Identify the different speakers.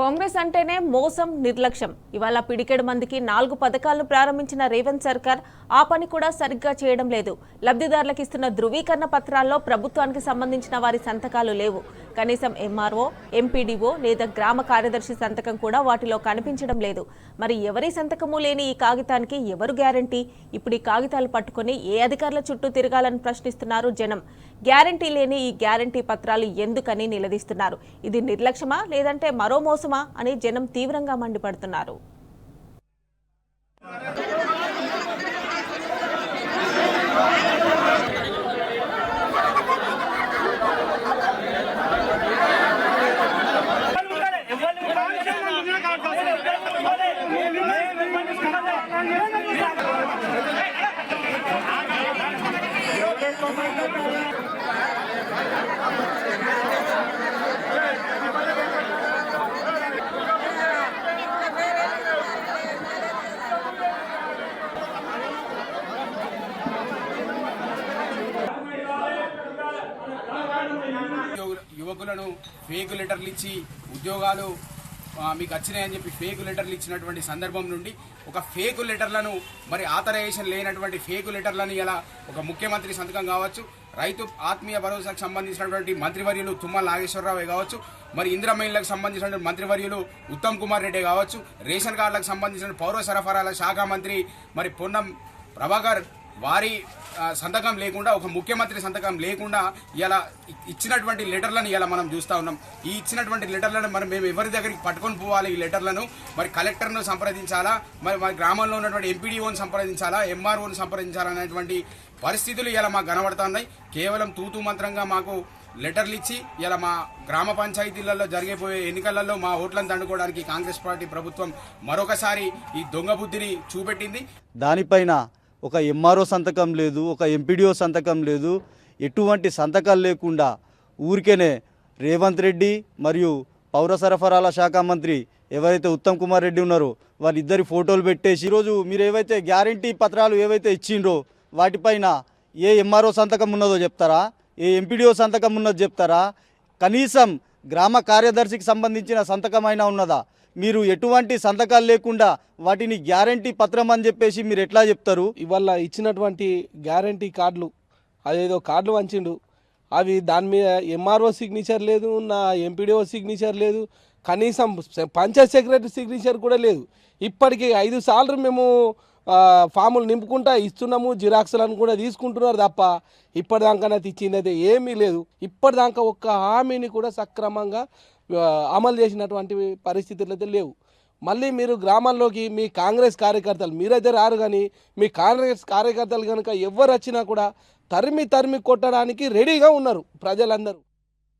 Speaker 1: కాంగ్రెస్ అంటేనే మోసం నిర్లక్ష్యం. ఇవాళ పిడికెడు మందికి 4 పథకాలను ప్రారంభించిన రేవంత్ సర్కార్ ఆ పని కూడా సరిగ్గా చేయడం లేదు. లబ్ధిదారులకు ఇస్తున్న ధృవీకరణ పత్రాల్లో ప్రభుత్వానికి సంబంధించిన వారి సంతకాలు లేవు. కనీసం ఎంఆర్ఓ, ఎంపీడీఓ లేదా గ్రామ కార్యదర్శి సంతకం కూడా వాటిలో కనిపించడం లేదు. మరి ఎవరి సంతకము లేని ఈ కాగితానికి ఎవరు గ్యారంటీ? ఇప్పుడు ఈ కాగితాలు పట్టుకొని ఏ అధికారుల చుట్టూ తిరగాలని ప్రశ్నిస్తున్నారు జనం. గ్యారంటీ లేని ఈ గ్యారంటీ పత్రాలు ఎందుకని నిలదీస్తున్నారు. ఇది నిర్లక్ష్యమా లేదంటే మరో మోసమా అని జనం తీవ్రంగా మండిపడుతున్నారు.
Speaker 2: యువకులను ఫేక్ లెటర్లు ఇచ్చి ఉద్యోగాలు మీకు వచ్చినాయని చెప్పి ఫేక్ లెటర్లు ఇచ్చినటువంటి సందర్భం నుండి ఒక ఫేక్ లెటర్లను మరి ఆథరైజేషన్ లేనటువంటి ఫేక్ లెటర్లను ఇలా ఒక ముఖ్యమంత్రి సంతకం కావచ్చు, రైతు ఆత్మీయ భరోసాకు సంబంధించినటువంటి మంత్రివర్యులు తుమ్మల నాగేశ్వరరావే కావచ్చు, మరి ఇంద్రమహిళలకు సంబంధించిన మంత్రివర్యులు ఉత్తమ్ కుమార్ రెడ్డి కావచ్చు, రేషన్ కార్డులకు సంబంధించిన పౌర సరఫరాల శాఖ మంత్రి మరి పొన్నం ప్రభాకర్ వారి సంతకం లేకుండా ఒక ముఖ్యమంత్రి సంతకం లేకుండా ఇలా ఇచ్చినటువంటి లెటర్లను ఇలా మనం చూస్తూ ఉన్నాం. ఈ ఇచ్చినటువంటి లెటర్లను మరి మేము ఎవరి దగ్గరికి పట్టుకొని పోవాలి? ఈ లెటర్లను మరి కలెక్టర్ను సంప్రదించాలా, మరి గ్రామంలో ఉన్నటువంటి ఎంపీడీఓని సంప్రదించాలా, ఎంఆర్ఓని సంప్రదించాలా అనేటువంటి పరిస్థితులు ఇలా మాకు కనబడుతున్నాయి. కేవలం తూతూ మంత్రంగా మాకు లెటర్లు ఇచ్చి ఇలా మా గ్రామ పంచాయతీలలో జరిగిపోయే ఎన్నికలలో మా ఓట్లను దండుకోవడానికి కాంగ్రెస్ పార్టీ ప్రభుత్వం మరొకసారి ఈ దొంగ బుద్ధిని చూపెట్టింది.
Speaker 3: దానిపైన ఒక ఎంఆర్ఓ సంతకం లేదు, ఒక ఎంపీడీఓ సంతకం లేదు. ఎటువంటి సంతకాలు లేకుండా ఊరికేనే రేవంత్ రెడ్డి మరియు పౌర సరఫరాల శాఖ మంత్రి ఎవరైతే ఉత్తమ్ కుమార్ రెడ్డి ఉన్నారో వారిద్దరి ఫోటోలు పెట్టేసి ఈరోజు మీరు ఏవైతే గ్యారంటీ పత్రాలు ఏవైతే ఇచ్చిండ్రో వాటిపైన ఏ ఎంఆర్ఓ సంతకం ఉన్నదో చెప్తారా? ఏ ఎంపీడీఓ సంతకం ఉన్నదో చెప్తారా? కనీసం గ్రామ కార్యదర్శికి సంబంధించిన సంతకమైనా ఉన్నదా? మీరు ఎటువంటి సంతకాలు లేకుండా వాటిని గ్యారంటీ పత్రం అని చెప్పేసి మీరు ఎట్లా చెప్తారు?
Speaker 4: ఇవాళ ఇచ్చినటువంటి గ్యారంటీ కార్డులు అదేదో కార్డులు వంచిండు, అవి దాని మీద ఎంఆర్ఓ సిగ్నేచర్ లేదు, నా ఎంపీడీఓ సిగ్నేచర్ లేదు, కనీసం పంచాయత్ సెక్రటరీ సిగ్నేచర్ కూడా లేదు. ఇప్పటికీ 5 సార్లు మేము ఫాములు నింపుకుంటా ఇస్తున్నాము, జిరాక్స్లను కూడా తీసుకుంటున్నారు తప్ప ఇప్పటిదాకా ఇచ్చింది అయితే ఏమీ లేదు. ఇప్పటిదాకా ఒక్క హామీని కూడా సక్రమంగా అమలు చేసినటువంటి పరిస్థితులు అయితే లేవు. మళ్ళీ మీరు గ్రామాల్లోకి మీ కాంగ్రెస్ కార్యకర్తలు మీరైతే రారు, కానీ మీ కాంగ్రెస్ కార్యకర్తలు కనుక ఎవరు వచ్చినా కూడా తరిమి కొట్టడానికి రెడీగా ఉన్నారు ప్రజలందరూ.